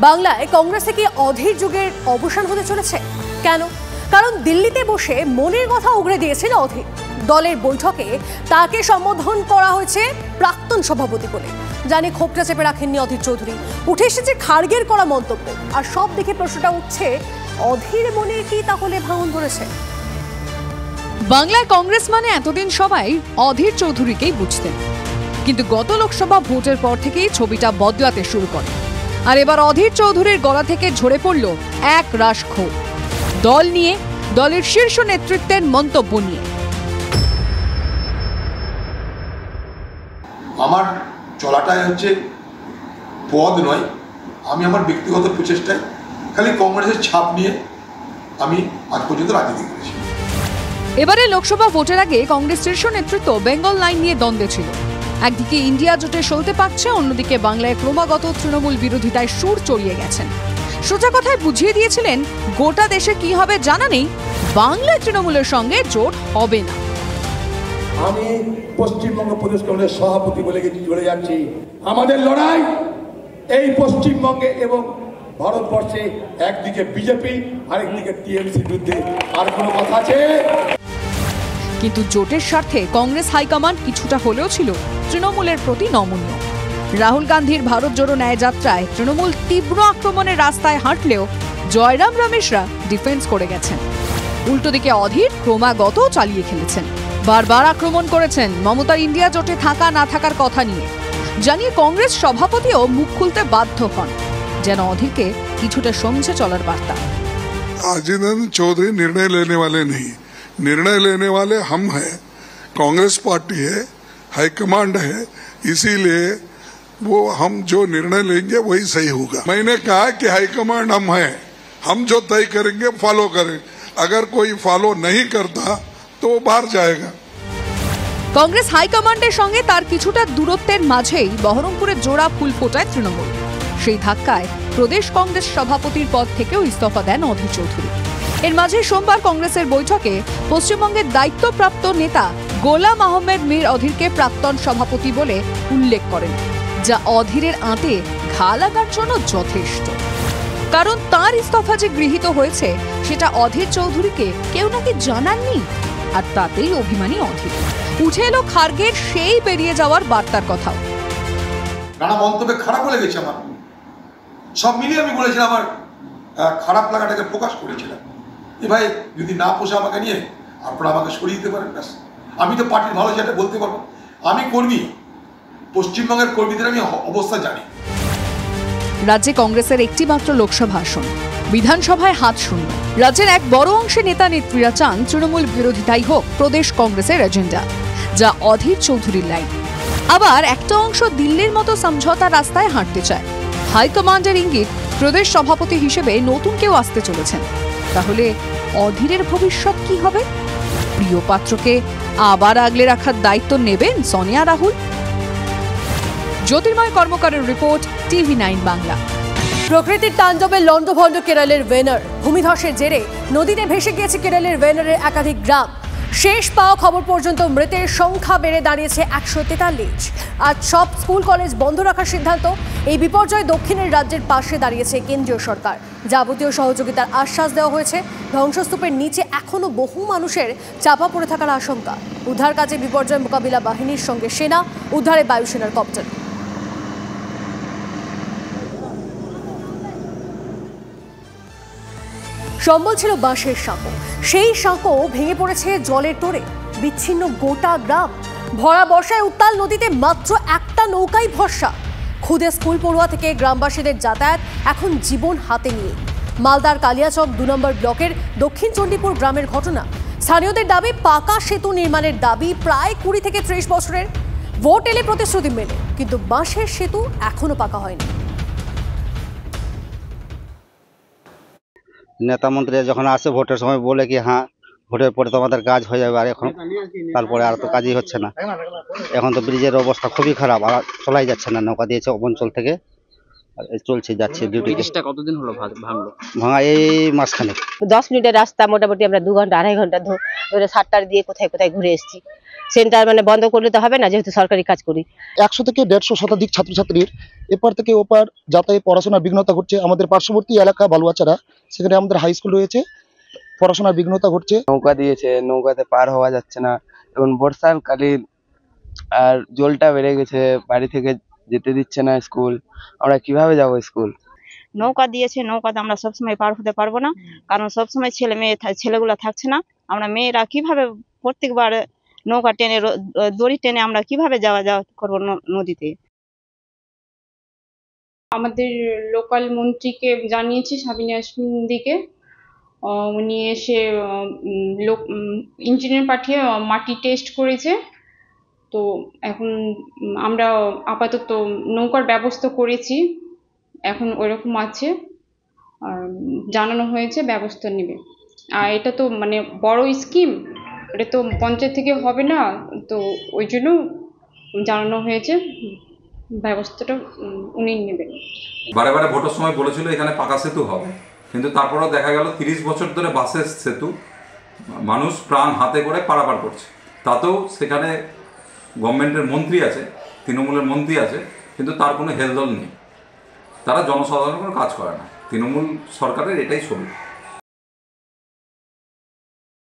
বাংলায় কংগ্রেসে কি অধীর যুগের অবসান হতে চলেছে? কেন? কারণ দিল্লিতে বসে মনের কথা উগরে দিয়েছিল অধীর। দলের বৈঠকে তাকে সম্বোধন করা হয়েছে প্রাক্তন সভাপতি বলে। জানি ক্ষোভটা চেপে রাখেননি অধীর চৌধুরী। উঠে এসেছে খাড়গের করা মন্তব্য। আর সব দেখে প্রশ্নটা উঠছে, অধীর মনে কি তাহলে ভাঙন ধরেছে? বাংলায় কংগ্রেস মানে এতদিন সবাই অধীর চৌধুরীকেই বুঝতেন, কিন্তু গত লোকসভা ভোটের পর থেকেই ছবিটা বদলাতে শুরু করে। আর এবার অধীর চৌধুরীর গলা থেকে ঝরে পড়ল এক রাশ ক্ষোভ, দল নিয়ে, দলের শীর্ষ নেতৃত্বের মন্তব্য নিয়ে। আমার চলাটাই হচ্ছে পদ নয়, আমি আমার ব্যক্তিগত প্রচেষ্টায় খালি কংগ্রেসের ছাপ নিয়ে আমি আজ পর্যন্ত রাজনীতি করেছি। এবারে লোকসভা ভোটের আগে কংগ্রেস শীর্ষ নেতৃত্ব বেঙ্গল লাইন নিয়ে দ্বন্দ্বে ছিল। একদিকে ইন্ডিয়া জোটে সলতে পারছে, অন্যদিকে বাংলায় ক্রমাগত তৃণমূল বিরোধিতায় সুর চড়িয়ে গেছেন। সোজা কথায় বুঝিয়ে দিয়েছিলেন, গোটা দেশে কি হবে জানা নেই, বাংলায় তৃণমূলের সঙ্গে জোট হবে না। আমি পশ্চিমবঙ্গ প্রদেশ কংগ্রেস সভাপতি বলে চলে যাচ্ছি, আমাদের লড়াই এই পশ্চিমবঙ্গে এবং ভারতবর্ষে একদিকে বিজেপি আরেকদিকে টিএমসির বিরুদ্ধে। আর কোনো কথা আছে? কিন্তু জোটের স্বার্থে কংগ্রেস হাইকমান্ড কিছুটা হলেও ছিল তৃণমূলের প্রতি নমনীয়। রাহুল গান্ধীর ভারত জোড়ো ন্যায় যাত্রায় তৃণমূল তীব্র আক্রমণের রাস্তায় হাঁটলেও জয়রাম রমেশরা ডিফেন্স করে গেছেন। উল্টো দিকে অধীর ক্রমাগত চালিয়ে খেলেছেন, বারবার আক্রমণ করেছেন মমতার ইন্ডিয়া জোটে থাকা না থাকার কথা নিয়ে, জানিয়ে কংগ্রেস সভাপতিও মুখ খুলতে বাধ্য হন, যেন অধীরকে কিছুটা সমঝে চলার বার্তা। अजीत चौधरी निर्णय लेने वाले नहीं, निर्णय लेने वाले हम हैं, कांग्रेस पार्टी है, हाईकमांड है, इसीलिए वो हम जो निर्णय लेंगे वही सही होगा। मैंने कहा कि हाईकमांड हम हैं, हम जो तय करेंगे फॉलो करें, अगर कोई फॉलो नहीं करता तो वो बाहर जाएगा। কংগ্রেস হাইকমান্ডের সঙ্গে তার কিছুটা দূরত্বের মাঝেই বহরমপুরে জোড়া ফুল ফোটায় তৃণমূল। সেই ধাক্কায় প্রদেশ কংগ্রেস সভাপতির পদ থেকেও ইস্তফা দেন অধীর চৌধুরী। এর মাঝে সোমবার কংগ্রেসের বৈঠকে পশ্চিমবঙ্গের দায়িত্বপ্রাপ্ত নেতা গোলাম আহমেদ মীর অধীরকে প্রাক্তন সভাপতি বলে উল্লেখ করেন, যা অধীরের আঁতে ঘা লাগার জন্য যথেষ্ট। কারণ তার ইস্তফা যে গৃহীত হয়েছে সেটা অধীর চৌধুরীকে কেউ নাকি জানাননি, আর তাতেই অভিমানী অধীর। উঠে এলো খাড়গের সেই বেরিয়ে যাওয়ার বার্তার কথাও। নানা মন্তব্যে খারাপ লেগেছে আমার, সব মিলিয়ে আমি বলেছিলাম, আমার খারাপ লাগাটাকে প্রকাশ করেছিলাম। এ ভাই যদি না পোষা আমাকে নিয়ে আপনারা আমাকে সরিয়ে দিতে পারেন, ব্যাস। আমি তো পার্টির ভালো যেটা বলতে পারবো, আমি কর্মী, পশ্চিমবঙ্গের কর্মীদের আমি অবস্থা জানি। রাজ্যে কংগ্রেসের একটি মাত্র লোকসভা আসন, বিধানসভায় হাত শূন্য। রাজ্যের এক বড় অংশের নেতা নেত্রীরা চান তৃণমূল বিরোধিতাই হোক প্রদেশ কংগ্রেসের এজেন্ডা, যা অধীর চৌধুরীর লাইন। আবার একটা অংশ দিল্লির মতো সমঝোতা রাস্তায় হাঁটতে চায়। হাইকমান্ডের ইঙ্গিত, প্রদেশ সভাপতি হিসেবে নতুন কেউ আসতে চলেছেন। তাহলে অধীরের ভবিষ্যৎ কি হবে? প্রিয় পাত্রকে আবার আগলে রাখার দায়িত্ব নেবেন সোনিয়া রাহুল? জ্যোতির্ময় কর্মকারের রিপোর্ট, TV9 বাংলা। প্রকৃতির তাণ্ডবে লন্ডভন্ড কেরলের ওয়েনার। ভূমিধসের জেরে নদীতে ভেসে গিয়েছে কেরলের ওয়েনারের একাধিক গ্রাম। শেষ পাওয়া খবর পর্যন্ত মৃতের সংখ্যা বেড়ে দাঁড়িয়েছে 143। আজ সব স্কুল কলেজ বন্ধ রাখার সিদ্ধান্ত। এই বিপর্যয় দক্ষিণের রাজ্যের পাশে দাঁড়িয়েছে কেন্দ্রীয় সরকার। যাবতীয় সহযোগিতার আশ্বাস দেওয়া হয়েছে। ধ্বংসস্তূপের নিচে এখনো বহু মানুষের চাপা পড়ে থাকার আশঙ্কা। উদ্ধার কাজে বিপর্যয় মোকাবিলা বাহিনীর সঙ্গে সেনা, উদ্ধারে বায়ুসেনার কপ্টার। সম্বল ছিল বাঁশের সাঁকো, সেই সাঁকো ভেঙে পড়েছে জলের তোড়ে। বিচ্ছিন্ন গোটা গ্রাম। ভরা বর্ষায় উত্তাল নদীতে মাত্র একটা নৌকাই ভরসা। খুদে স্কুল পড়ুয়া থেকে গ্রামবাসীদের যাতায়াত এখন জীবন হাতে নিয়ে। মালদার কালিয়াচক 2 নম্বর ব্লকের দক্ষিণ চণ্ডীপুর গ্রামের ঘটনা। স্থানীয়দের দাবি, পাকা সেতু নির্মাণের দাবি প্রায় 20 থেকে 30 বছরের। ভোট এলে প্রতিশ্রুতি মেলে, কিন্তু বাঁশের সেতু এখনো পাকা হয়নি। নেতা মন্ত্রী যখন আসে ভোটের সময় বলে কি হ্যাঁ ভোটের পরে তো আমাদের কাজ হয়ে যাবে, আর এখন তারপরে আর তো কাজই হচ্ছে না। এখন তো ব্রিজের অবস্থা খুবই খারাপ, আর চলাই যাচ্ছে না। নৌকা দিয়েছে অঞ্চল থেকে, চলছে যাচ্ছে ডিউটি। কতদিন হলো ভাঙা? এই মাসখানেক। 10 মিনিটের রাস্তা মোটামুটি আমরা 2 ঘন্টা 2.5 ঘন্টা ধরে 7টার দিয়ে কোথায় কোথায় ঘুরে এসেছি। সেন্টার মানে বন্ধ করলে তো হবে না, যেহেতু সরকারি কাজ করি। 100 থেকে 150 শতাধিক ছাত্রছাত্রীর এপার থেকে ওপার যাতায়াতে পড়াশোনার বিঘ্নতা ঘটছে। আমাদের পার্শ্ববর্তী এলাকা বালুয়াচারা, সেখানে আমাদের হাই স্কুল রয়েছে, পড়াশোনার বিঘ্নতা ঘটছে। নৌকা দিয়েছে, নৌকাতে পার হওয়া যাচ্ছে না। এখন বর্ষাকালীন আর জলটা বেড়ে গেছে, বাড়ি থেকে যেতে দিচ্ছে না স্কুল। আমরা কিভাবে যাব স্কুল? নৌকা দিয়েছে, নৌকাতে আমরা সবসময় পার হতে পারবো না, কারণ সবসময় ছেলেগুলো থাকছে না। আমরা মেয়েরা কিভাবে প্রত্যেকবার নৌকা টেনে দড়ি টেনে আমরা কিভাবে যাওয়া করবো নদীতে? আমাদের লোকাল মন্ত্রীকে জানিয়েছি, সাবিনা ইয়াসমিনদিকে। উনি এসে ইঞ্জিনিয়ার পাঠিয়ে মাটি টেস্ট করেছে। তো এখন আমরা আপাতত নৌকার ব্যবস্থা করেছি, এখন ওইরকম আছে, আর জানানো হয়েছে ব্যবস্থা নেবে। আর এটা তো মানে বড় স্কিম, এটা তো পঞ্চায়েত থেকে হবে না, তো ওই জন্য জানানো হয়েছে, ব্যবস্থাটা উনি নেবেন। বারে বারে ভোটের সময় বলেছিল এখানে পাকা সেতু হবে, কিন্তু তারপরেও দেখা গেল 30 বছর ধরে বাসের সেতু মানুষ প্রাণ হাতে করে পারাপার করছে। তাতেও সেখানে গভর্নমেন্টের মন্ত্রী আছে, তৃণমূলের মন্ত্রী আছে, কিন্তু তার কোনো হেলদোল নেই। তারা জনসাধারণের কোনো কাজ করে না। তৃণমূল সরকারের এটাই ছবি।